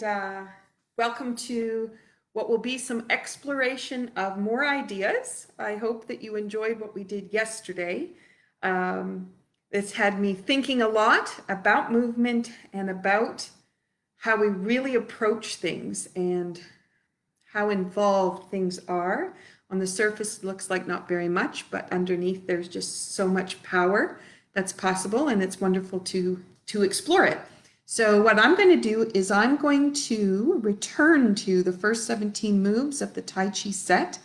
and welcome to what will be some exploration of more ideas. I hope that you enjoyed what we did yesterday. This had me thinking a lot about movement and about how we really approach things and how involved things are. On the surface, it looks like not very much, but underneath there's just so much power that's possible, and it's wonderful to explore it. So what I'm going to do is I'm going to return to the first 17 moves of the Tai Chi set.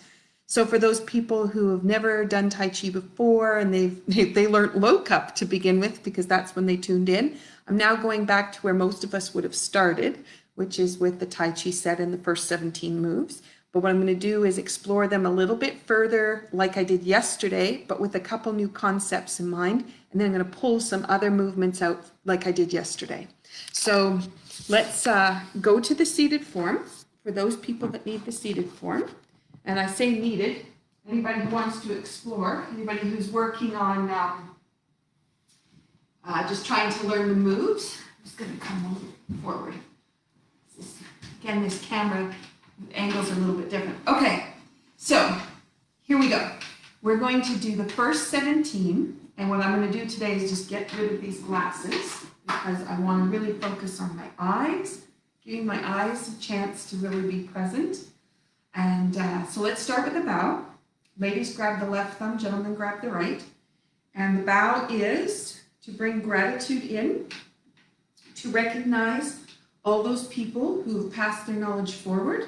So for those people who have never done Tai Chi before and they learned low cup to begin with because that's when they tuned in, I'm now going back to where most of us would have started, which is with the Tai Chi set and the first 17 moves. But what I'm going to do is explore them a little bit further like I did yesterday, but with a couple new concepts in mind. And then I'm going to pull some other movements out like I did yesterday. So let's go to the seated form for those people that need the seated form. And I say needed, anybody who wants to explore, anybody who's working on just trying to learn the moves. I'm just going to come forward. Again, this camera angles are a little bit different. Okay, so here we go. We're going to do the first 17, and what I'm going to do today is just get rid of these glasses because I want to really focus on my eyes, giving my eyes a chance to really be present. And so let's start with the bow. Ladies, grab the left thumb, gentlemen, grab the right. And the bow is to bring gratitude in, to recognize all those people who have passed their knowledge forward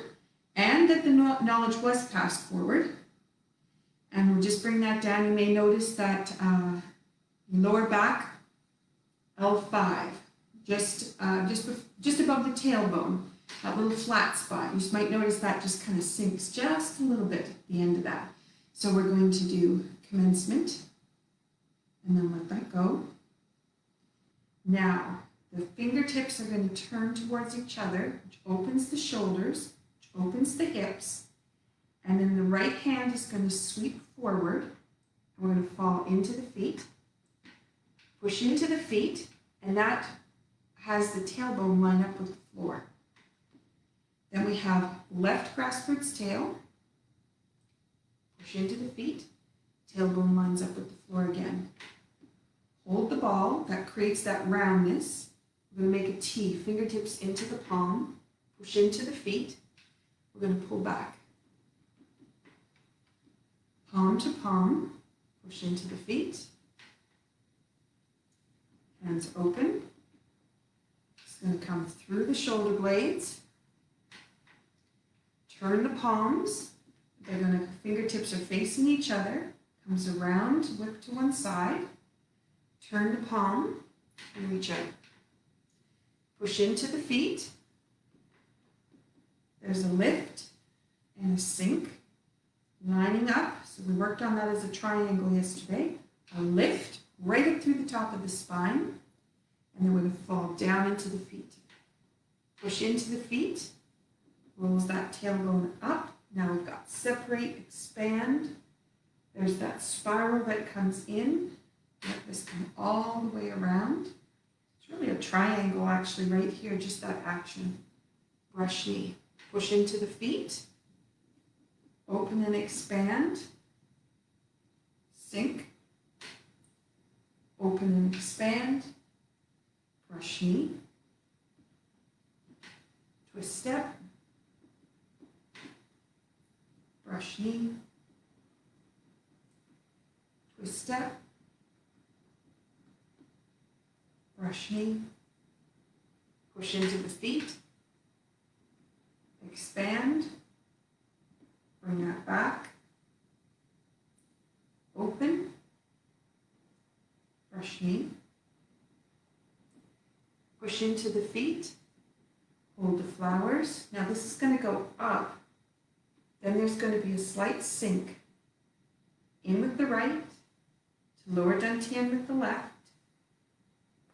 and that the knowledge was passed forward. And we'll just bring that down. You may notice that lower back, L5, just above the tailbone, that little flat spot. You just might notice that just kind of sinks just a little bit at the end of that. So we're going to do commencement and then let that go. Now, the fingertips are going to turn towards each other, which opens the shoulders, which opens the hips, and then the right hand is going to sweep forward, and we're going to fall into the feet, push into the feet, and that has the tailbone line up with the floor. Then we have left grasp bird's tail, push into the feet, tailbone lines up with the floor again. Hold the ball, that creates that roundness. We're going to make a T, fingertips into the palm, push into the feet. We're going to pull back. Palm to palm, push into the feet. Hands open. It's going to come through the shoulder blades. Turn the palms. They're going to, fingertips are facing each other. Comes around, whip to one side. Turn the palm and reach out. Push into the feet. There's a lift and a sink. Lining up. So we worked on that as a triangle yesterday. A lift right up through the top of the spine. And then we're going to fall down into the feet. Push into the feet. Rolls that tailbone up. Now we've got separate, expand. There's that spiral that comes in. Let this come all the way around. It's really a triangle actually right here, just that action. Brush knee. Push into the feet. Open and expand. Sink. Open and expand. Brush knee. Twist step. Brush knee. Twist step. Brush knee. Push into the feet. Expand. Bring that back. Open. Brush knee. Push into the feet. Hold the flowers. Now this is going to go up. Then there's going to be a slight sink. In with the right. To lower dantian with the left.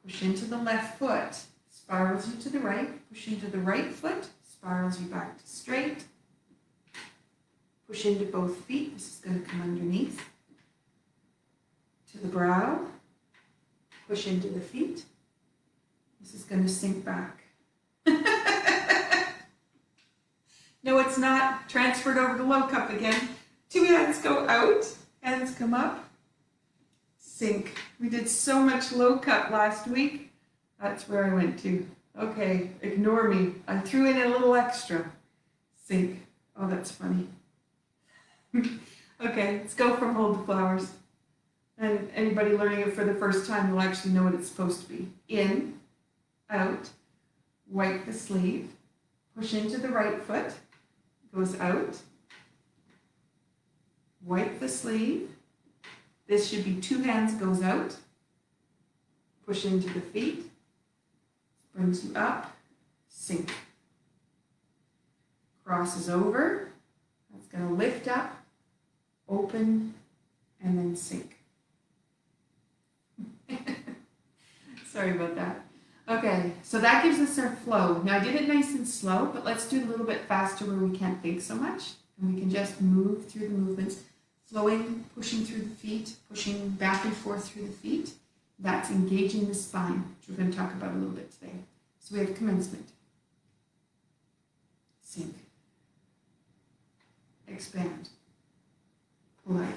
Push into the left foot. Spirals you to the right. Push into the right foot. Spirals you back to straight. Push into both feet. This is going to come underneath. To the brow. Push into the feet. This is going to sink back. it's not. Transferred over to low cup again. 2 hands go out, hands come up. Sink. We did so much low cup last week. That's where I went to. Okay, ignore me. I threw in a little extra. Sink. Oh, that's funny. Okay, let's go from hold the flowers. And anybody learning it for the first time will actually know what it's supposed to be. In, out, wipe the sleeve, push into the right foot, goes out, wipe the sleeve. This should be 2 hands goes out, push into the feet, brings you up, sink. Crosses over, that's going to lift up, open, and then sink. Sorry about that. Okay, so that gives us our flow. Now I did it nice and slow, but let's do it a little bit faster where we can't think so much. And we can just move through the movements, flowing, pushing through the feet, pushing back and forth through the feet. That's engaging the spine, which we're going to talk about a little bit today. So we have commencement. Sink. Expand. Pull out.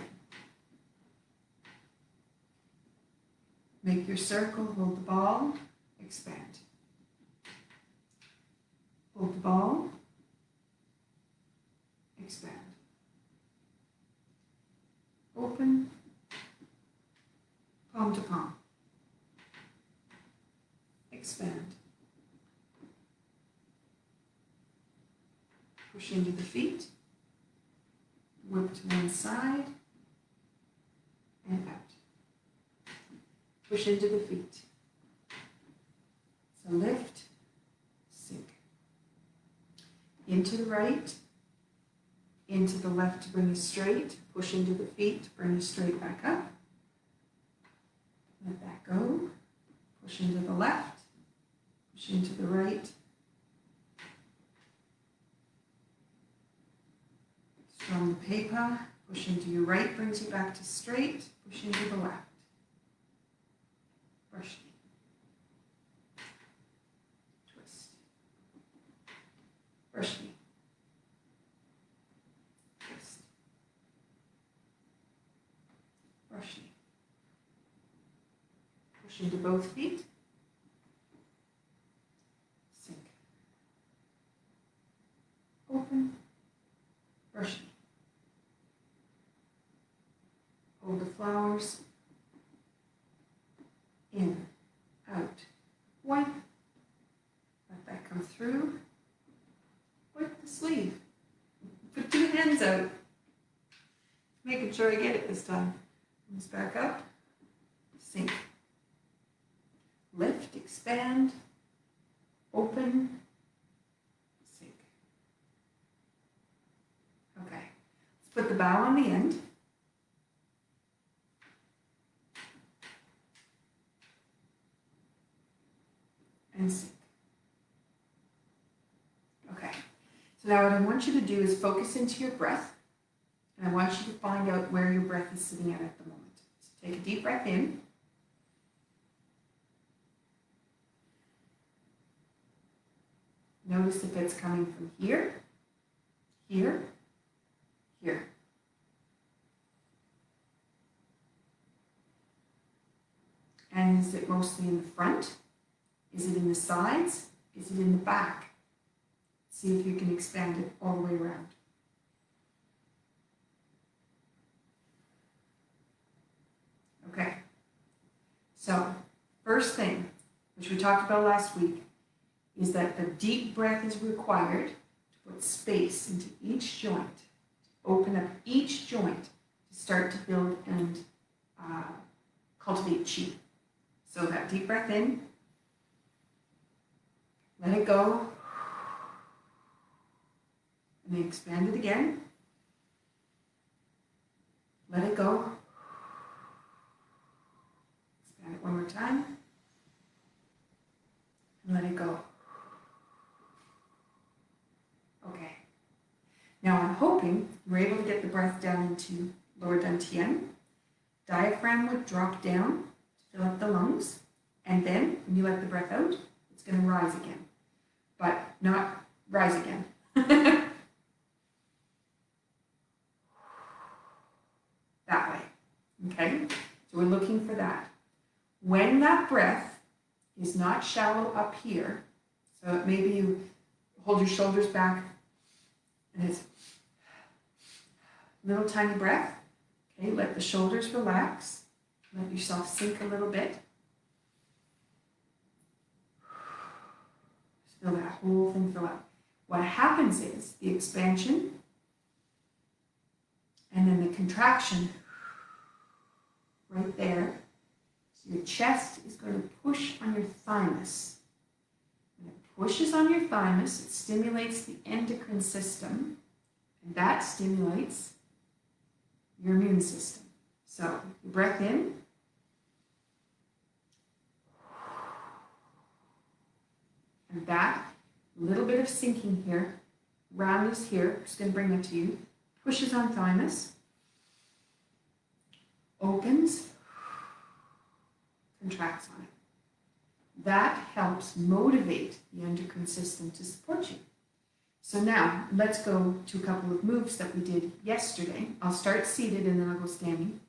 Make your circle, hold the ball, expand. Hold the ball, expand. Open, palm to palm. Expand. Push into the feet, whip to one side, and out. Push into the feet. So lift, sink. Into the right, into the left to bring you straight. Push into the feet, bring you straight back up. Let that go. Push into the left, push into the right. Strong the paper, push into your right, brings you back to straight. Push into the left. Brush knee. Twist. Brush knee. Twist. Brush knee. Push into both feet. Sink. Open. Brush knee. Hold the flowers. In, out, wipe, let that come through, wipe the sleeve, put 2 hands out, making sure I get it this time. Comes back up, sink, lift, expand, open, sink. Okay, let's put the bow on the end. And sink. Okay, so now what I want you to do is focus into your breath, and I want you to find out where your breath is sitting at the moment. So take a deep breath in. Notice if it's coming from here, here, here. And is it mostly in the front? Is it in the sides? Is it in the back? See if you can expand it all the way around. Okay, so first thing, which we talked about last week, is that a deep breath is required to put space into each joint, to open up each joint, to start to build and cultivate chi. So that deep breath in, let it go, and then expand it again. Let it go. Expand it one more time. And let it go. Okay. Now I'm hoping we're able to get the breath down into lower dantian. Diaphragm would drop down to fill up the lungs. And then when you let the breath out, it's going to rise again. But not rise again. when that breath is not shallow up here, so maybe you hold your shoulders back and it's little tiny breath. Okay, let the shoulders relax. Let yourself sink a little bit. Feel that whole thing fill up. What happens is the expansion and then the contraction right there. So your chest is going to push on your thymus. When it pushes on your thymus, it stimulates the endocrine system, and that stimulates your immune system. So, your breath in. And that little bit of sinking here, roundness here, just going to bring that to you, pushes on thymus, opens, contracts on it. That helps motivate the endocrine system to support you. So now, let's go to a couple of moves that we did yesterday. I'll start seated and then I'll go standing.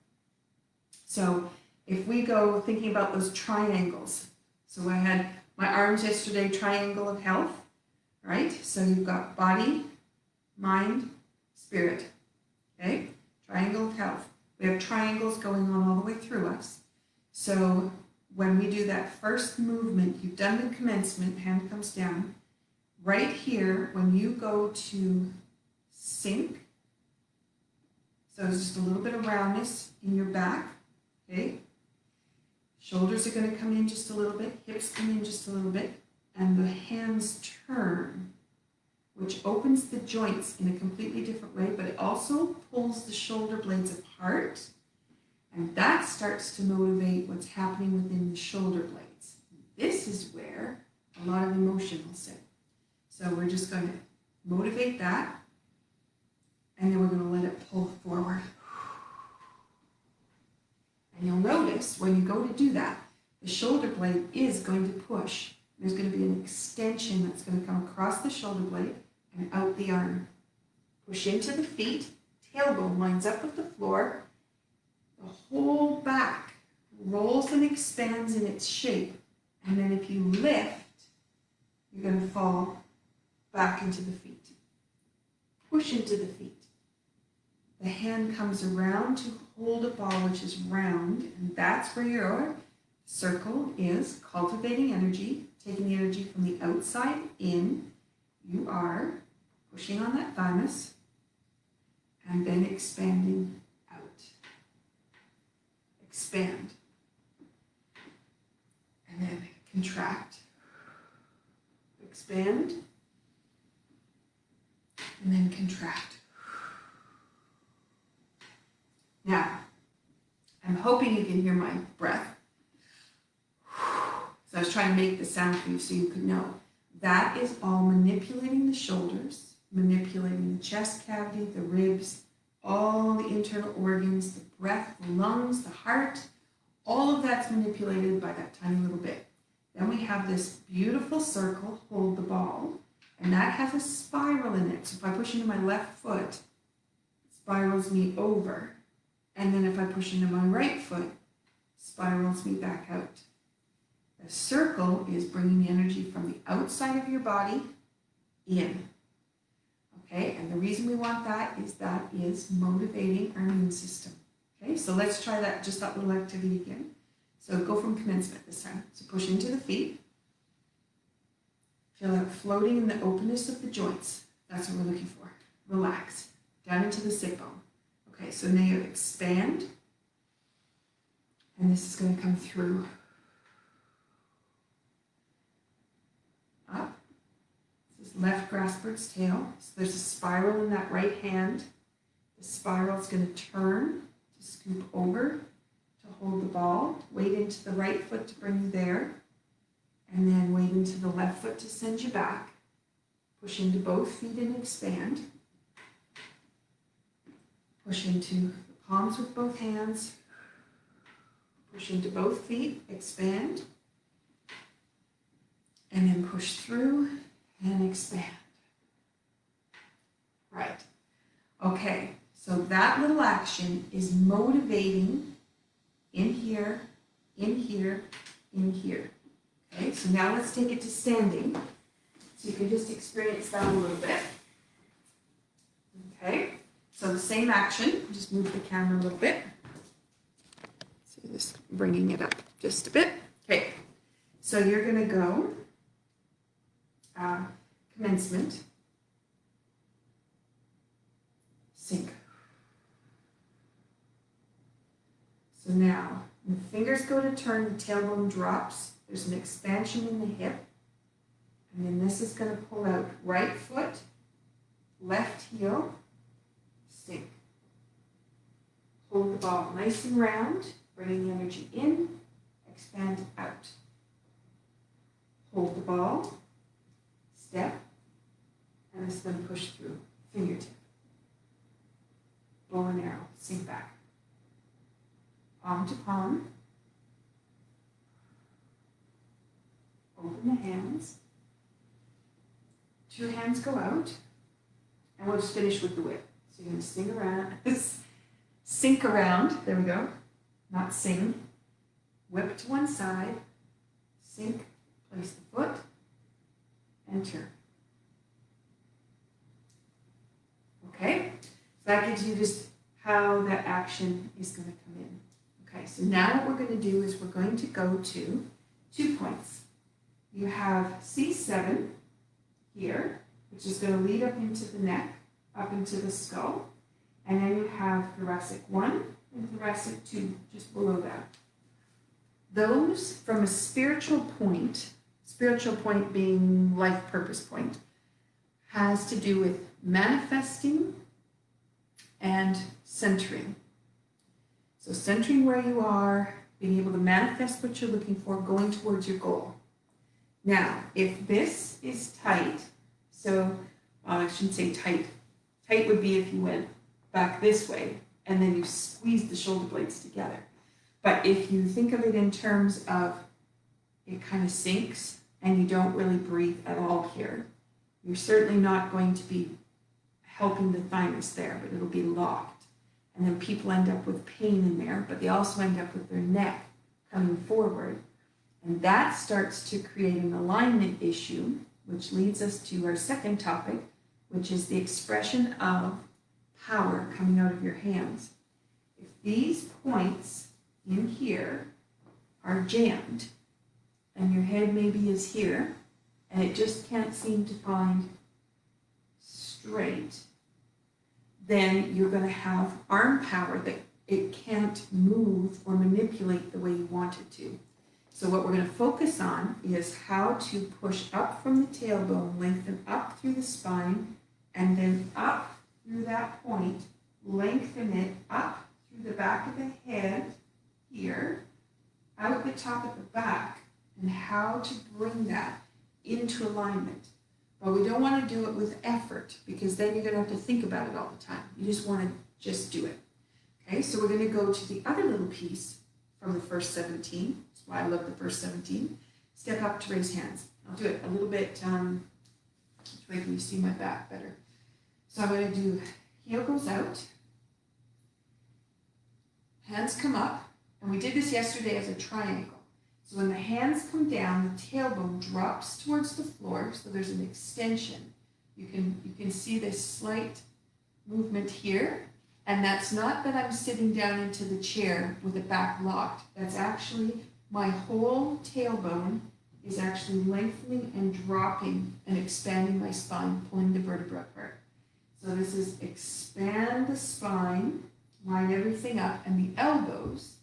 So if we go thinking about those triangles, so I had my arms yesterday, triangle of health, right? So you've got body, mind, spirit, okay? Triangle of health. We have triangles going on all the way through us. So when we do that first movement, you've done the commencement, hand comes down. Right here, when you go to sink, so it's just a little bit of roundness in your back, okay? Shoulders are going to come in just a little bit, hips come in just a little bit, and the hands turn, which opens the joints in a completely different way, but it also pulls the shoulder blades apart, and that starts to motivate what's happening within the shoulder blades. This is where a lot of emotion will sit. So we're just going to motivate that, and then we're going to let it pull forward. And you'll notice when you go to do that, the shoulder blade is going to push. There's going to be an extension that's going to come across the shoulder blade and out the arm. Push into the feet, tailbone lines up with the floor. The whole back rolls and expands in its shape. And then if you lift, you're going to fall back into the feet. Push into the feet. The hand comes around to hold a ball which is round, and that's where your circle is, cultivating energy, taking the energy from the outside in. You are pushing on that thymus and then expanding out. Expand. And then contract. Expand. And then contract. Now, I'm hoping you can hear my breath. So I was trying to make the sound for you so you could know. That is all manipulating the shoulders, manipulating the chest cavity, the ribs, all the internal organs, the breath, the lungs, the heart. All of that's manipulated by that tiny little bit. Then we have this beautiful circle, hold the ball, and that has a spiral in it. So if I push into my left foot, it spirals me over. And then if I push into my right foot, spirals me back out. The circle is bringing the energy from the outside of your body in. Okay, and the reason we want that is motivating our immune system. Okay, so let's try that, just that little activity again. So go from commencement this time. So push into the feet. Feel that floating in the openness of the joints. That's what we're looking for. Relax. Down into the sit bone. Okay, so now you expand. And this is going to come through. Up. This is left grasp bird's tail. So there's a spiral in that right hand. The spiral is going to turn to scoop over to hold the ball. Weight into the right foot to bring you there. And then weight into the left foot to send you back. Push into both feet and expand. Push into the palms with both hands. Push into both feet, expand. And then push through and expand. Right. Okay, so that little action is motivating in here in here, in here. Okay, so now let's take it to standing. So you can just experience that a little bit. Okay, so the same action, just move the camera a little bit. So just bringing it up just a bit. Okay, so you're going to go commencement, sink. So now, when the fingers go to turn, the tailbone drops. There's an expansion in the hip. And then this is going to pull out right foot, left heel, sink. Hold the ball nice and round, bringing the energy in, expand out. Hold the ball, step, and it's going to push through, fingertip. Bow and arrow, sink back. Palm to palm. Open the hands. Two hands go out. And we'll just finish with the whip. So you're going to sing around, sink around, there we go, not sing. Whip to one side, sink, place the foot, and turn. Okay, so that gives you just how that action is going to come in. Okay, so now what we're going to do is we're going to go to 2 points. You have C7 here, which is going to lead up into the neck, up into the skull. And then you have thoracic 1 and thoracic 2, just below that. Those from a spiritual point being life purpose point, has to do with manifesting and centering. So centering where you are, being able to manifest what you're looking for, going towards your goal. Now, if this is tight, so, well, I shouldn't say tight. Tight would be if you went back this way and then you squeeze the shoulder blades together. But if you think of it in terms of it kind of sinks and you don't really breathe at all here, you're certainly not going to be helping the thymus there, but it'll be locked. And then people end up with pain in there, but they also end up with their neck coming forward. And that starts to create an alignment issue, which leads us to our second topic, which is the expression of power coming out of your hands. If these points in here are jammed, and your head maybe is here, and it just can't seem to find straight, then you're going to have arm power that it can't move or manipulate the way you want it to. So what we're going to focus on is how to push up from the tailbone, lengthen up through the spine, and then up through that point, lengthen it up through the back of the head here, out the top of the back, and how to bring that into alignment. But we don't want to do it with effort, because then you're going to have to think about it all the time. You just want to just do it. Okay, so we're going to go to the other little piece from the first 17. That's why I love the first 17. Step up to raise hands. I'll do it a little bit, which way can you see my back better? So I'm going to do heel goes out, hands come up, and we did this yesterday as a triangle. So when the hands come down, the tailbone drops towards the floor, so there's an extension. You can see this slight movement here, and that's not that I'm sitting down into the chair with the back locked. That's actually my whole tailbone is actually lengthening and dropping and expanding my spine, pulling the vertebra apart. So this is expand the spine, line everything up, and the elbows,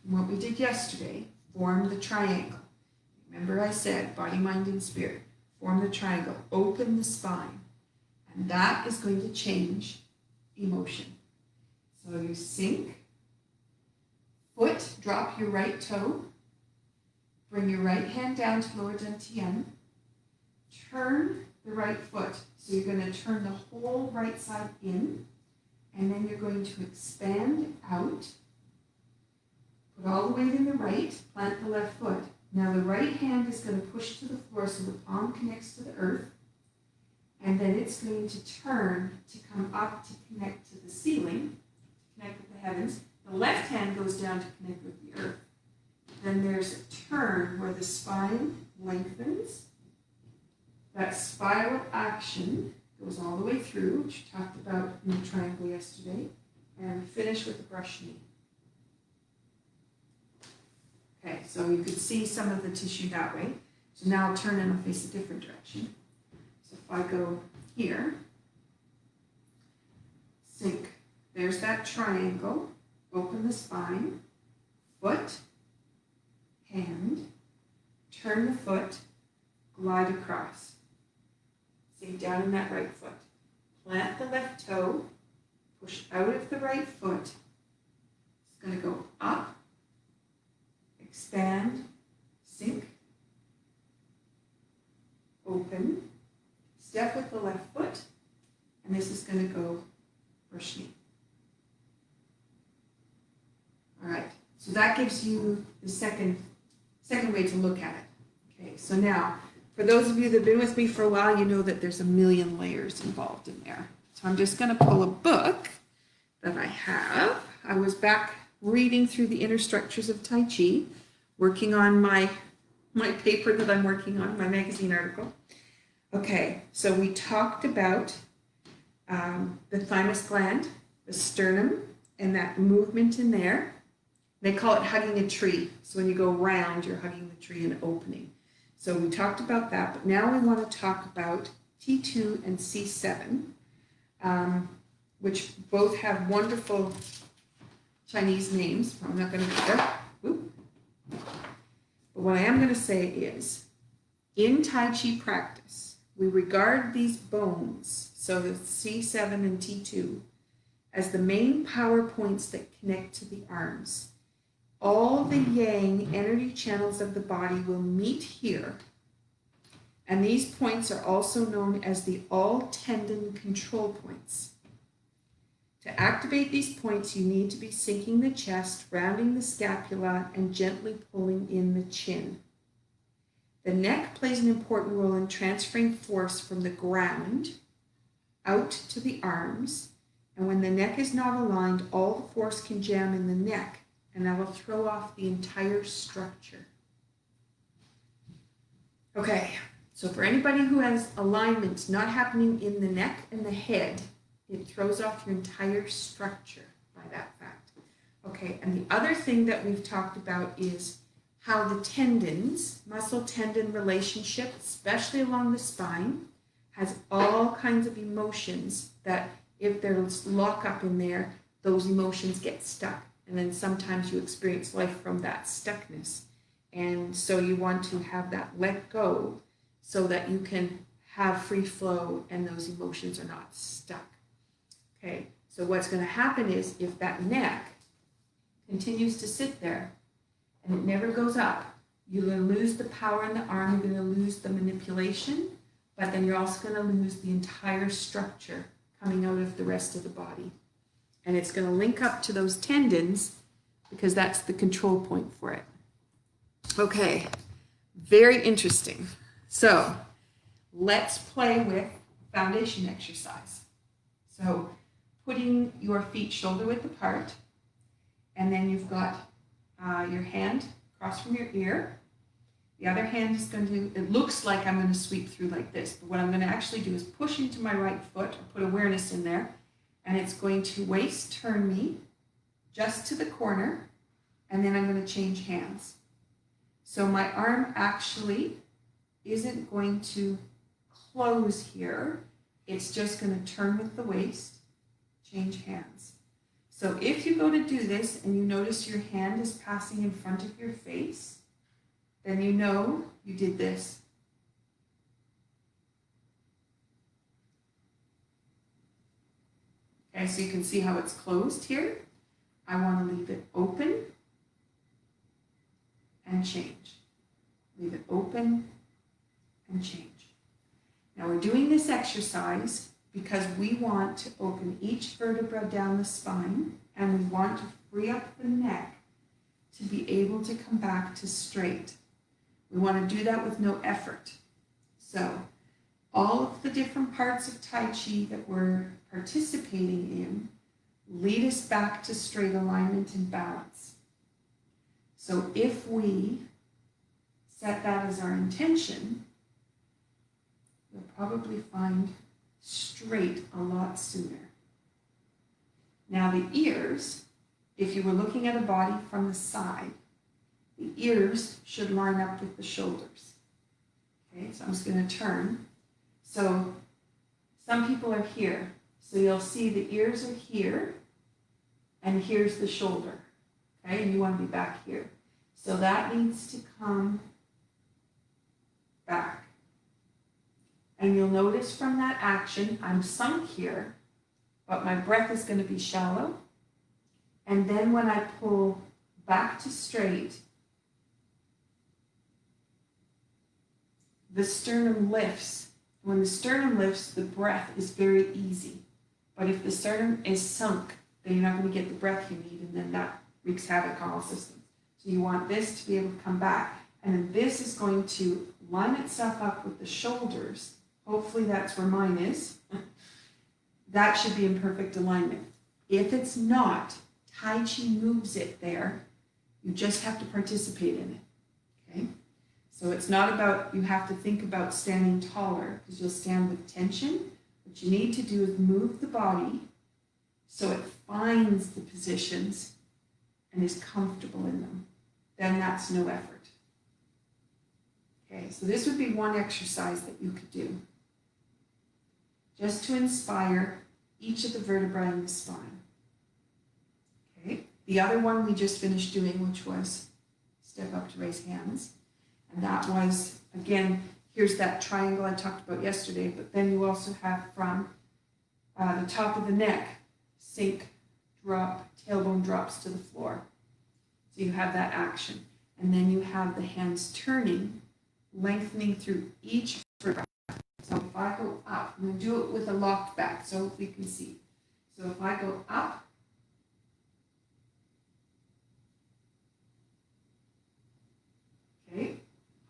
what we did yesterday, form the triangle. Remember I said body, mind, and spirit. Form the triangle, open the spine. And that is going to change emotion. So you sink, foot, drop your right toe, bring your right hand down to lower dantian, turn the right foot. So you're going to turn the whole right side in, and then you're going to expand out. Put all the weight in the right, plant the left foot. Now the right hand is going to push to the floor so the palm connects to the earth. And then it's going to turn to come up to connect to the ceiling, to connect with the heavens. The left hand goes down to connect with the earth. then there's a turn where the spine lengthens. That spiral action goes all the way through, which we talked about in the triangle yesterday, and we finish with the brush knee. Okay, so you could see some of the tissue that way. So now I'll turn and I'll face a different direction. So if I go here, sink, there's that triangle, open the spine, foot, hand, turn the foot, glide across. Sink down in that right foot. Plant the left toe, push out of the right foot. It's going to go up, expand, sink, open, step with the left foot, and this is going to go brush knee. All right, so that gives you the second way to look at it. Okay, so now, for those of you that have been with me for a while, you know that there's a million layers involved in there. So I'm just going to pull a book that I have. I was back reading through the inner structures of Tai Chi, working on my paper that I'm working on, my magazine article. Okay, so we talked about the thymus gland, the sternum, and that movement in there. They call it hugging a tree. So when you go round, you're hugging the tree and opening. So we talked about that, but now we want to talk about T2 and C7, which both have wonderful Chinese names. I'm not going to go there. Whoop. But what I am going to say is, in Tai Chi practice, we regard these bones, so the C7 and T2, as the main power points that connect to the arms. All the yang energy channels of the body will meet here, and these points are also known as the all-tendon control points. To activate these points, you need to be sinking the chest, rounding the scapula, and gently pulling in the chin. The neck plays an important role in transferring force from the ground out to the arms, and when the neck is not aligned, all the force can jam in the neck, and that will throw off the entire structure. Okay, so for anybody who has alignment not happening in the neck and the head, it throws off your entire structure by that fact. Okay, and the other thing that we've talked about is how the tendons, muscle-tendon relationship, especially along the spine, has all kinds of emotions that if there's lock up in there, those emotions get stuck. And then sometimes you experience life from that stuckness. And so you want to have that let go so that you can have free flow and those emotions are not stuck. Okay, so what's going to happen is if that neck continues to sit there and it never goes up, you're going to lose the power in the arm, you're going to lose the manipulation, but then you're also going to lose the entire structure coming out of the rest of the body. And it's going to link up to those tendons because that's the control point for it. Okay, very interesting. So let's play with foundation exercise. So putting your feet shoulder width apart, and then you've got your hand across from your ear. The other hand is going to, it looks like I'm going to sweep through like this, but what I'm going to actually do is push into my right foot, or put awareness in there, and it's going to waist turn me just to the corner, and then I'm going to change hands. So my arm actually isn't going to close here. It's just going to turn with the waist, change hands. So if you go to do this and you notice your hand is passing in front of your face, then you know you did this. Okay, so you can see how it's closed here. I want to leave it open and change. Leave it open and change. Now we're doing this exercise because we want to open each vertebra down the spine, and we want to free up the neck to be able to come back to straight. We want to do that with no effort. So all of the different parts of Tai Chi that we're participating in lead us back to straight alignment and balance. So if we set that as our intention, you'll probably find straight a lot sooner. Now the ears, if you were looking at a body from the side, the ears should line up with the shoulders. Okay, so I'm just going to turn. So some people are here. So you'll see the ears are here, and here's the shoulder. Okay, and you want to be back here. So that needs to come back. And you'll notice from that action, I'm sunk here, but my breath is going to be shallow. And then when I pull back to straight, the sternum lifts. When the sternum lifts, the breath is very easy. But if the sternum is sunk, then you're not going to get the breath you need, and then that wreaks havoc on all systems. So you want this to be able to come back. And then this is going to line itself up with the shoulders. Hopefully that's where mine is. That should be in perfect alignment. If it's not, Tai Chi moves it there. You just have to participate in it. Okay? So it's not about, you have to think about standing taller, because you'll stand with tension. What you need to do is move the body so it finds the positions and is comfortable in them. Then that's no effort. Okay, so this would be one exercise that you could do, just to inspire each of the vertebrae in the spine. Okay, the other one we just finished doing, which was step up to raise hands. And that was, again, here's that triangle I talked about yesterday, but then you also have from the top of the neck, sink, drop, tailbone drops to the floor. So you have that action. And then you have the hands turning, lengthening through each vertebra. So if I go up, I'm going to do it with a locked back so we can see. So if I go up, okay,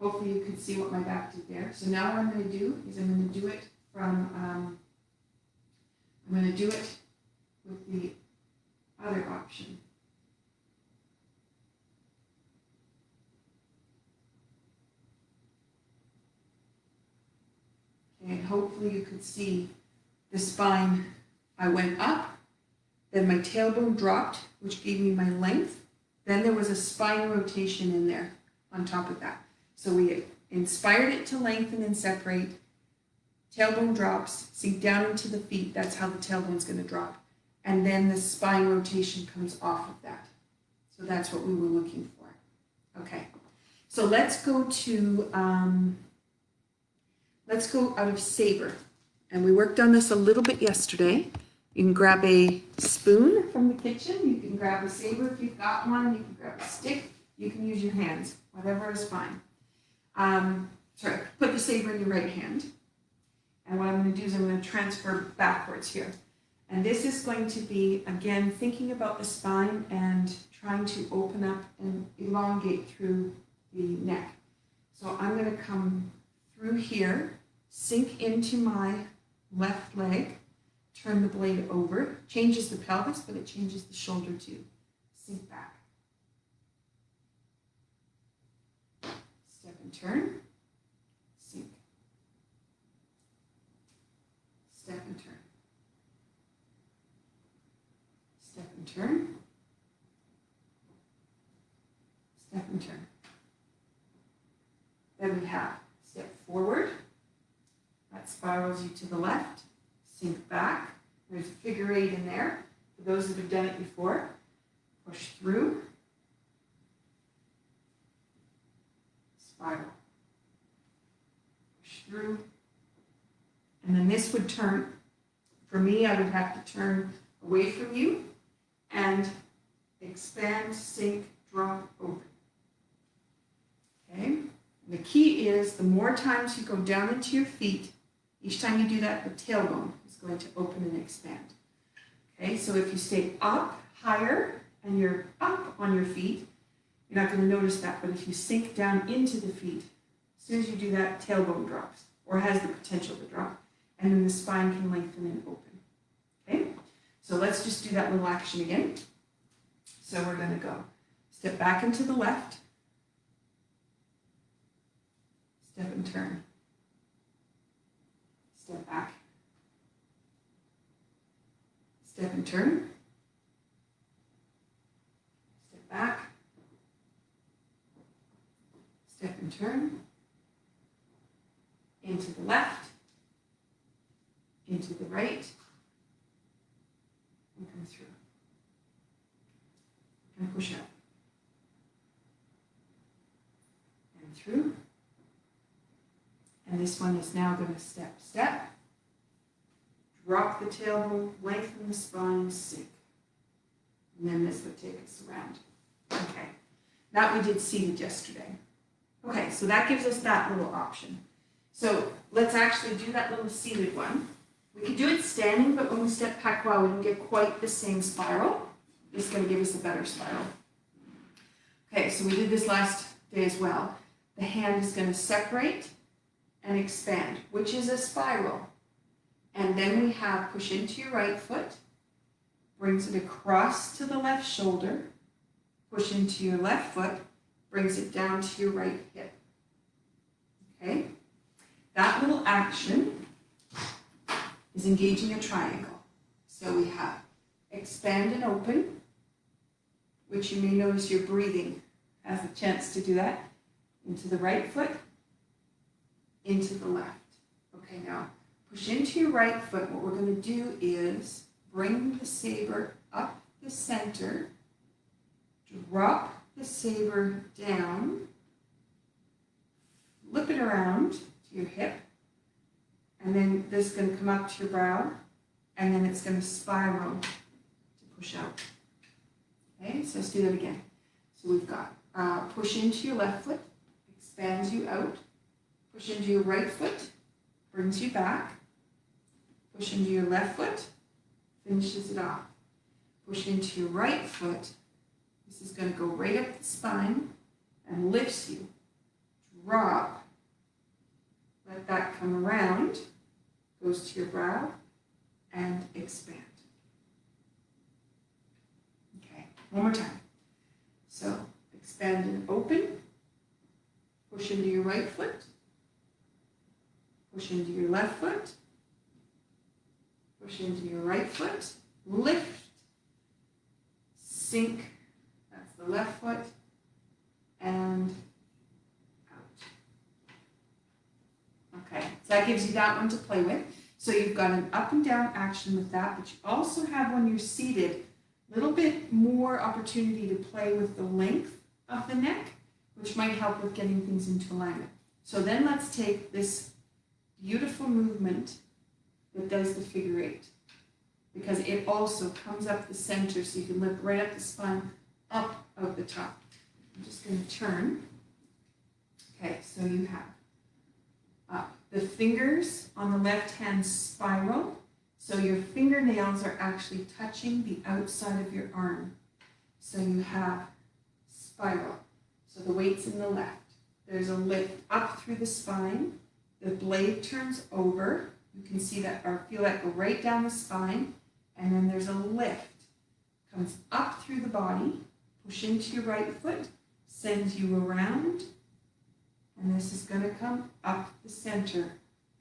hopefully you can see what my back did there. So now what I'm going to do is I'm going to do it from, I'm going to do it with the other option. And hopefully you could see the spine. I went up, then my tailbone dropped, which gave me my length. Then there was a spine rotation in there on top of that. So we inspired it to lengthen and separate. Tailbone drops, sink down into the feet. That's how the tailbone's going to drop. And then the spine rotation comes off of that. So that's what we were looking for. Okay, so let's go to... let's go out of saber. And we worked on this a little bit yesterday. You can grab a spoon from the kitchen. You can grab a saber if you've got one. You can grab a stick. You can use your hands. Whatever is fine. Put the saber in your right hand. And what I'm going to do is I'm going to transfer backwards here. And this is going to be, again, thinking about the spine and trying to open up and elongate through the neck. So I'm going to come through here, sink into my left leg, turn the blade over, changes the pelvis, but it changes the shoulder too. Sink back. Step and turn, sink. Step and turn. Step and turn. Step and turn. Then we have step forward, that spirals you to the left, sink back, there's a figure 8 in there, for those that have done it before, push through, spiral, push through, and then this would turn, for me I would have to turn away from you and expand, sink, drop, open. Okay? The key is the more times you go down into your feet, each time you do that, the tailbone is going to open and expand. Okay, so if you stay up higher and you're up on your feet, you're not going to notice that. But if you sink down into the feet, as soon as you do that, tailbone drops or has the potential to drop. And then the spine can lengthen and open. Okay, so let's just do that little action again. So we're going to go Step back into the left. Step and turn. Step back. Step and turn. Step back. Step and turn. Into the left. Into the right. And come through. And push out. And through. And this one is now going to step, step. Drop the tailbone, lengthen the spine, sink. And then this would take us around. Okay, that we did seated yesterday. Okay, so that gives us that little option. So let's actually do that little seated one. We could do it standing, but when we step pakwa, we don't get quite the same spiral. This is going to give us a better spiral. Okay, so we did this last day as well. The hand is going to separate and expand, which is a spiral. And then we have push into your right foot, brings it across to the left shoulder, push into your left foot, brings it down to your right hip. Okay? That little action is engaging a triangle. So we have expand and open, which you may notice your breathing has a chance to do that, into the right foot, into the left. Okay, now push into your right foot. What we're going to do is bring the saber up the center, drop the saber down, flip it around to your hip, and then this is going to come up to your brow, and then it's going to spiral to push out. Okay, so let's do that again. So we've got push into your left foot, expands you out, push into your right foot, brings you back, push into your left foot, finishes it off. Push into your right foot, this is going to go right up the spine and lifts you. Drop, let that come around, goes to your brow, and expand. Okay, one more time. So, expand and open, push into your right foot, push into your left foot, push into your right foot, lift, sink, that's the left foot, and out. Okay, so that gives you that one to play with. So you've got an up and down action with that, but you also have, when you're seated, a little bit more opportunity to play with the length of the neck, which might help with getting things into alignment. So then let's take this beautiful movement that does the figure eight, because it also comes up the center, so you can lift right up the spine, up out the top. I'm just going to turn. Okay, so you have up. The fingers on the left hand spiral, so your fingernails are actually touching the outside of your arm. So you have spiral. So the weight's in the left. There's a lift up through the spine. The blade turns over. You can see that or feel that go right down the spine. And then there's a lift. Comes up through the body. Push into your right foot. Sends you around. And this is going to come up the center.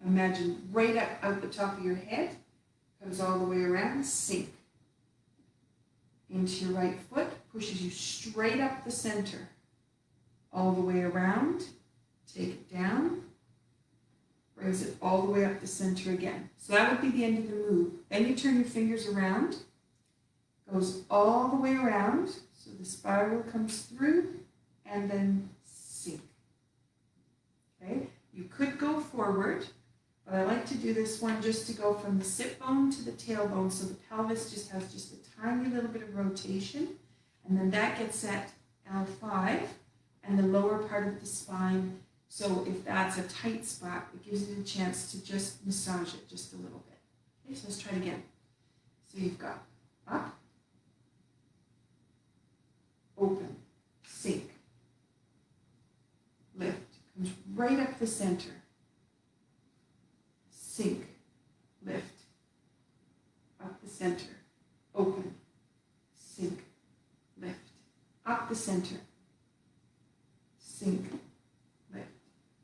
Imagine right up out the top of your head. Comes all the way around. Sink. Into your right foot. Pushes you straight up the center. All the way around. Take it down. Brings it all the way up the center again. So that would be the end of the move. Then you turn your fingers around. Goes all the way around. So the spiral comes through and then sink. Okay, you could go forward, but I like to do this one just to go from the sit bone to the tailbone, so the pelvis just has just a tiny little bit of rotation, and then that gets at L5 and the lower part of the spine. So if that's a tight spot, it gives you a chance to just massage it just a little bit. Okay, so let's try it again. So you've got up, open, sink, lift. Comes right up the center. Sink, lift, up the center, open, sink, lift, up the the center, sink, lift,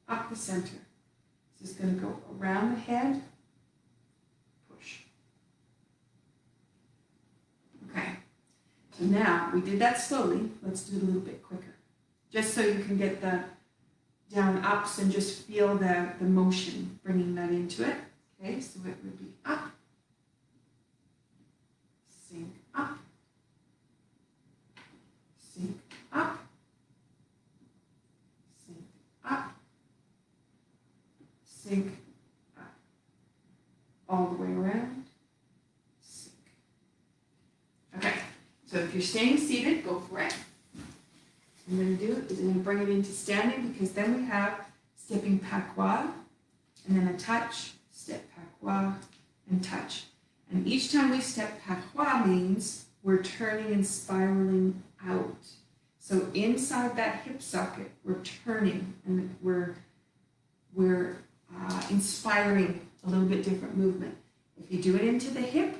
up the center. This is going to go around the head, push. Okay, so now we did that slowly. Let's do it a little bit quicker, just so you can get the down ups and just feel the motion, bringing that into it. Okay, so it would be up, sink, up, sink, up, sink, up, sink, up, all the way around, sink. Okay, so if you're staying seated, go for it. What I'm going to do is I'm going to bring it into standing, because then we have stepping patois, and then a touch, step patois, and touch. And each time we step patois means we're turning and spiraling out. So inside that hip socket, we're turning and we're inspiring a little bit different movement. If you do it into the hip,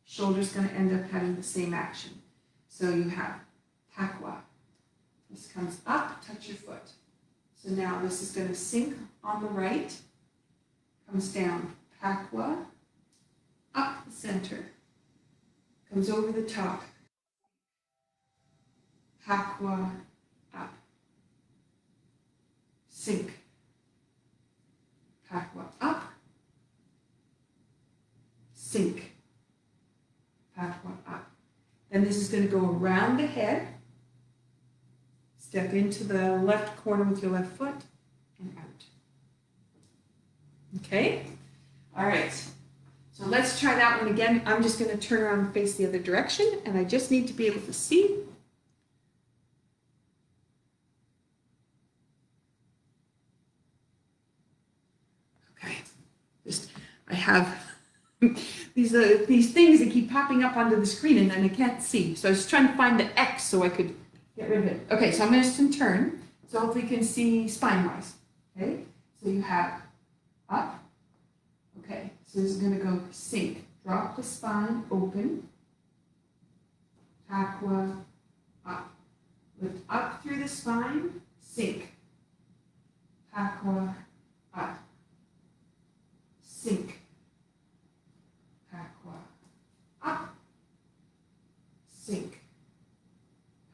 shoulder's going to end up having the same action. So you have patois. This comes up, touch your foot. So now this is going to sink on the right, comes down, patois, up the center, comes over the top, patois, up, sink, patois, up, sink, patois, up. Then this is going to go around the head, step into the left corner with your left foot, and out. Okay? All right. So let's try that one again. I'm just going to turn around and face the other direction, and I just need to be able to see. Okay. I have these things that keep popping up onto the screen, and then I can't see. So I was trying to find the X so I could get rid of it. Okay, so I'm going to turn, so if we can see spine-wise. Okay, so you have up. Okay, so this is going to go sink. Drop the spine, open. Patois, up. Lift up through the spine, sink. Patois, up. Sink. Patois, up. Sink.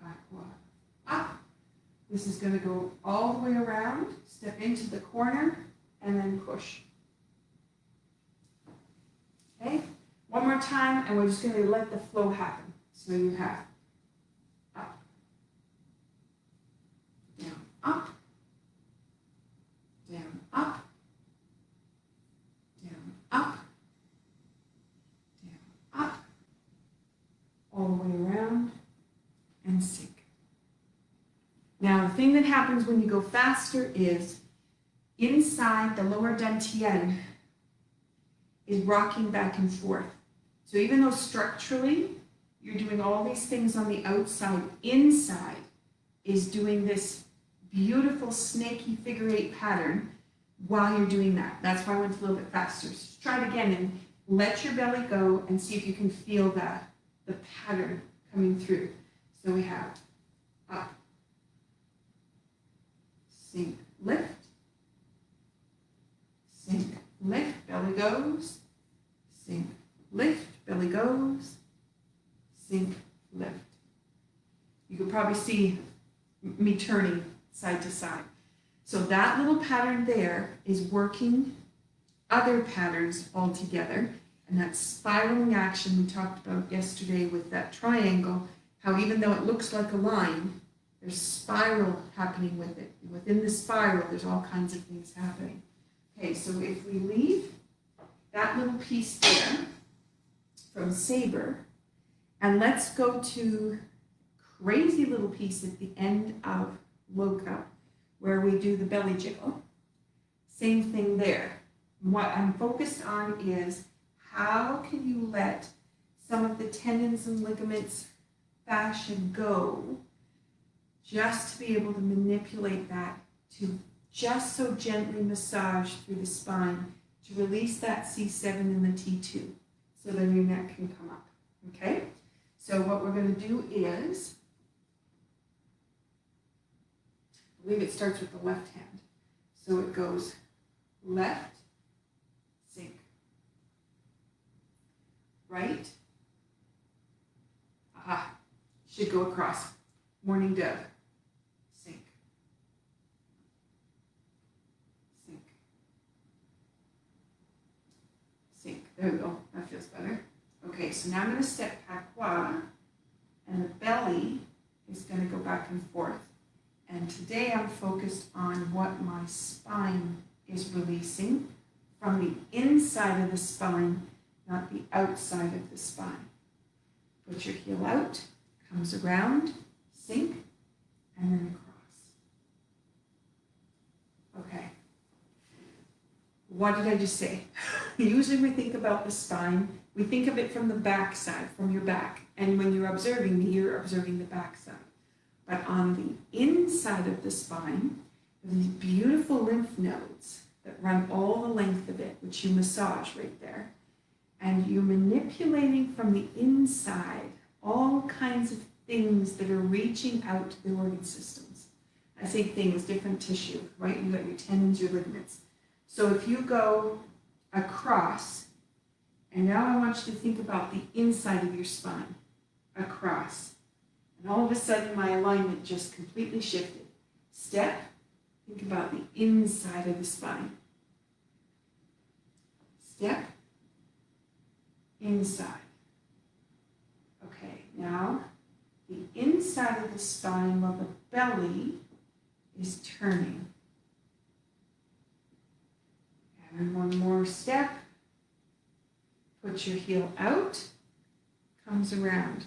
Patois, up. This is going to go all the way around, step into the corner, and then push. Okay, one more time, and we're just going to let the flow happen. So you have up, down, up, down, up, down, up, down, up, all the way around, and sink. Now, the thing that happens when you go faster is inside the lower dantian is rocking back and forth. So even though structurally you're doing all these things on the outside, inside is doing this beautiful snaky figure eight pattern while you're doing that. That's why I went a little bit faster. So just try it again and let your belly go and see if you can feel that, the pattern coming through. So we have up, sink, lift, sink, lift, belly goes, sink, lift, belly goes, sink, lift. You could probably see me turning side to side. So that little pattern there is working other patterns all together, and that spiraling action we talked about yesterday with that triangle, how even though it looks like a line, there's spiral happening with it. And within the spiral, there's all kinds of things happening. Okay, so if we leave that little piece there from Sabre, and let's go to crazy little piece at the end of Loka, where we do the belly jiggle. Same thing there. What I'm focused on is how can you let some of the tendons and ligaments, fascia go, just to be able to manipulate that, to just so gently massage through the spine to release that C7 and the T2 so then your neck can come up. Okay? So what we're going to do is I believe it starts with the left hand. So it goes left, sink. Right. Aha. Should go across. Morning dove. Sink. Sink. Sink. There we go. That feels better. Okay, so now I'm going to step patois, and the belly is going to go back and forth. And today I'm focused on what my spine is releasing from the inside of the spine, not the outside of the spine. Put your heel out, comes around, sink, and then across. Okay. What did I just say? Usually we think about the spine, we think of it from the back side, from your back. And when you're observing me, you're observing the back side. But on the inside of the spine, there are these beautiful lymph nodes that run all the length of it, which you massage right there. And you're manipulating from the inside all kinds of things that are reaching out to the organ systems. I say things, different tissue, right? You got your tendons, your ligaments. So if you go across, and now I want you to think about the inside of your spine, across. And all of a sudden my alignment just completely shifted. Step, think about the inside of the spine. Step, inside. Okay, now the inside of the spine while the belly is turning. And one more step. Put your heel out, comes around.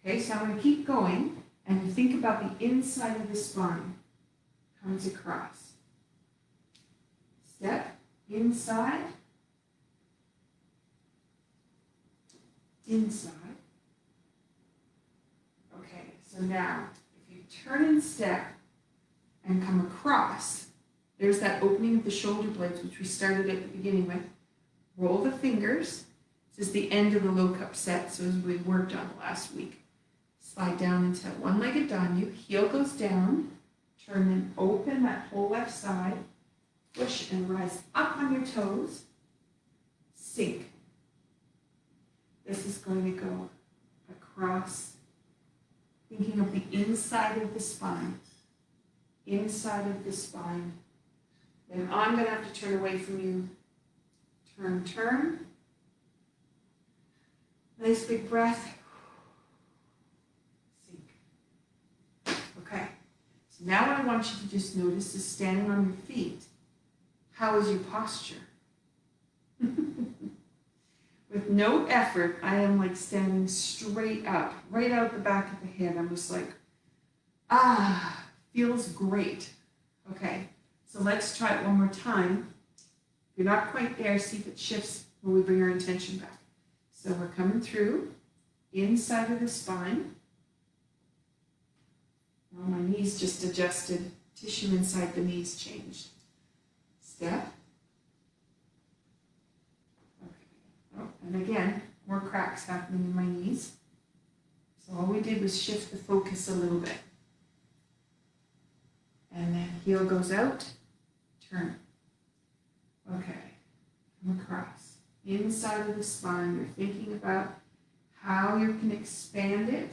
Okay, so I'm going to keep going, and you think about the inside of the spine. Comes across. Step, inside, inside. Okay, so now, if you turn and step and come across, there's that opening of the shoulder blades, which we started at the beginning with. Roll the fingers. This is the end of the low cup set, so as we worked on last week. Slide down into that one-legged danyu. Heel goes down. Turn and open that whole left side. Push and rise up on your toes. Sink. This is going to go across, thinking of the inside of the spine. Inside of the spine. Then I'm going to have to turn away from you. Turn, turn. Nice big breath. Sink. Okay. So now what I want you to just notice is standing on your feet. How is your posture? With no effort, I am like standing straight up, right out the back of the head. I'm just like, feels great. Okay, so let's try it one more time. If you're not quite there, see if it shifts when we bring our intention back. So we're coming through, inside of the spine. Well, my knees just adjusted. Tissue inside the knees changed. Step. And again, more cracks happening in my knees. So all we did was shift the focus a little bit. And then heel goes out, turn. Okay, come across. Inside of the spine, you're thinking about how you can expand it.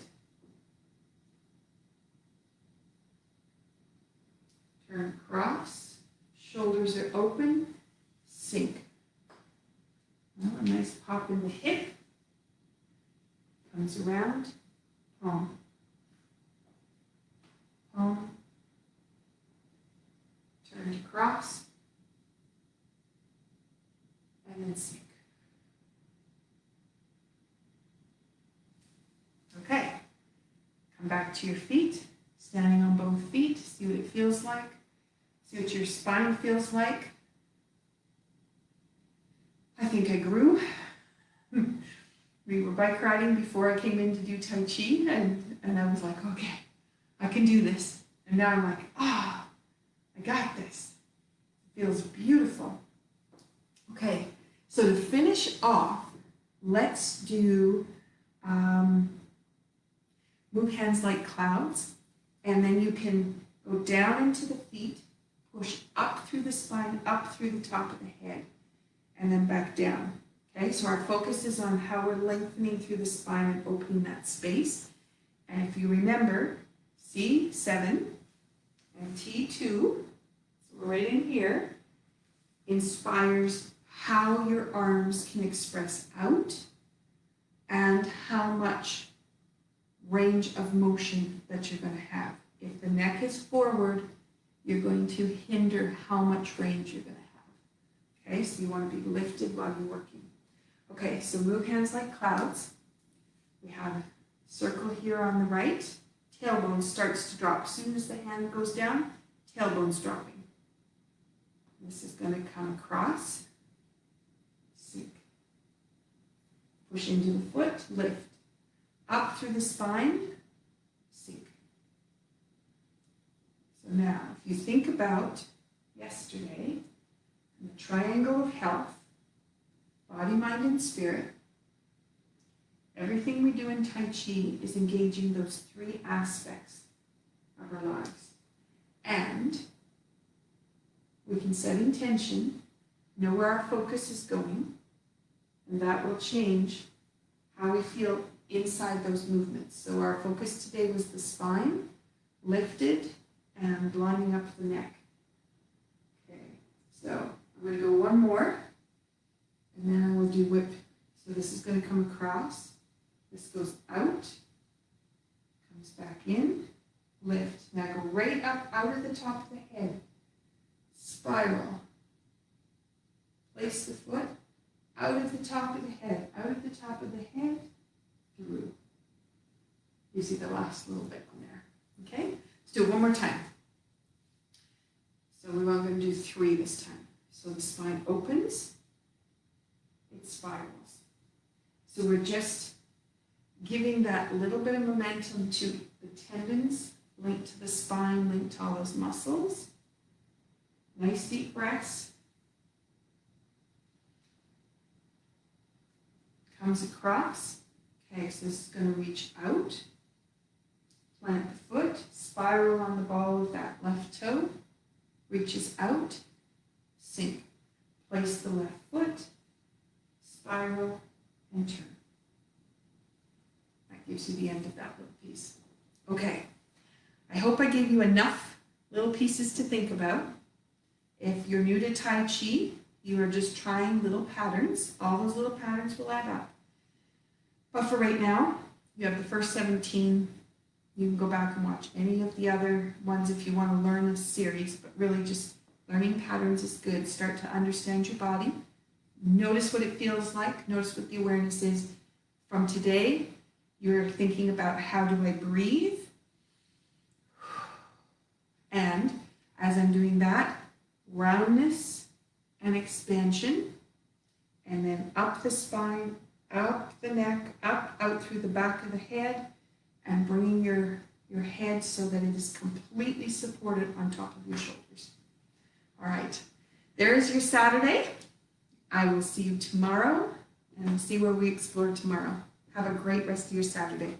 Turn across, shoulders are open, sink. Well, a nice pop in the hip, comes around, palm, palm, turn across, and then sink. Okay, come back to your feet, standing on both feet, see what it feels like, see what your spine feels like. I think I grew. We were bike riding before I came in to do Tai Chi, and I was like, okay, I can do this. And now I'm like, I got this. It feels beautiful. Okay, so to finish off, let's do move hands like clouds, and then you can Go down into the feet, push up through the spine, up through the top of the head, and then back down. Okay, so our focus is on how we're lengthening through the spine and opening that space. And if you remember, C7 and T2, so we're right in here, inspires how your arms can express out and how much range of motion that you're going to have. If the neck is forward, you're going to hinder how much range you're going to have. Okay, so you want to be lifted while you're working. Okay, so move hands like clouds. We have a circle here on the right. Tailbone starts to drop. As soon as the hand goes down, tailbone's dropping. This is going to come across, sink. Push into the foot, lift. Up through the spine, sink. So now, if you think about yesterday, the triangle of health, body, mind, and spirit, everything we do in Tai Chi is engaging those three aspects of our lives. And we can set intention, know where our focus is going, and that will change how we feel inside those movements. So our focus today was the spine, lifted, and lining up the neck. Okay, so I'm going to go one more, and then I will do whip. So this is going to come across, this goes out, comes back in, lift. Now go right up out of the top of the head, spiral. Place the foot out of the top of the head, out of the top of the head, through. You see the last little bit on there. Okay? Let's do it one more time. So we're going to do 3 this time. So the spine opens, it spirals. So we're just giving that little bit of momentum to the tendons, linked to the spine, linked to all those muscles. Nice deep breaths. Comes across. Okay, so this is going to reach out. Plant the foot, spiral on the ball of that left toe. Reaches out, sink. Place the left foot, spiral, and turn. That gives you the end of that little piece. Okay, I hope I gave you enough little pieces to think about. If you're new to Tai Chi, you are just trying little patterns. All those little patterns will add up. But for right now, you have the first 17. You can go back and watch any of the other ones if you want to learn a series, but really just learning patterns is good. Start to understand your body. Notice what it feels like. Notice what the awareness is. From today, you're thinking about how do I breathe? And as I'm doing that, roundness and expansion, and then up the spine, up the neck, up, out through the back of the head, and bringing your head so that it is completely supported on top of your shoulders. All right, there's your Saturday. I will see you tomorrow, and we'll see where we explore tomorrow. Have a great rest of your Saturday.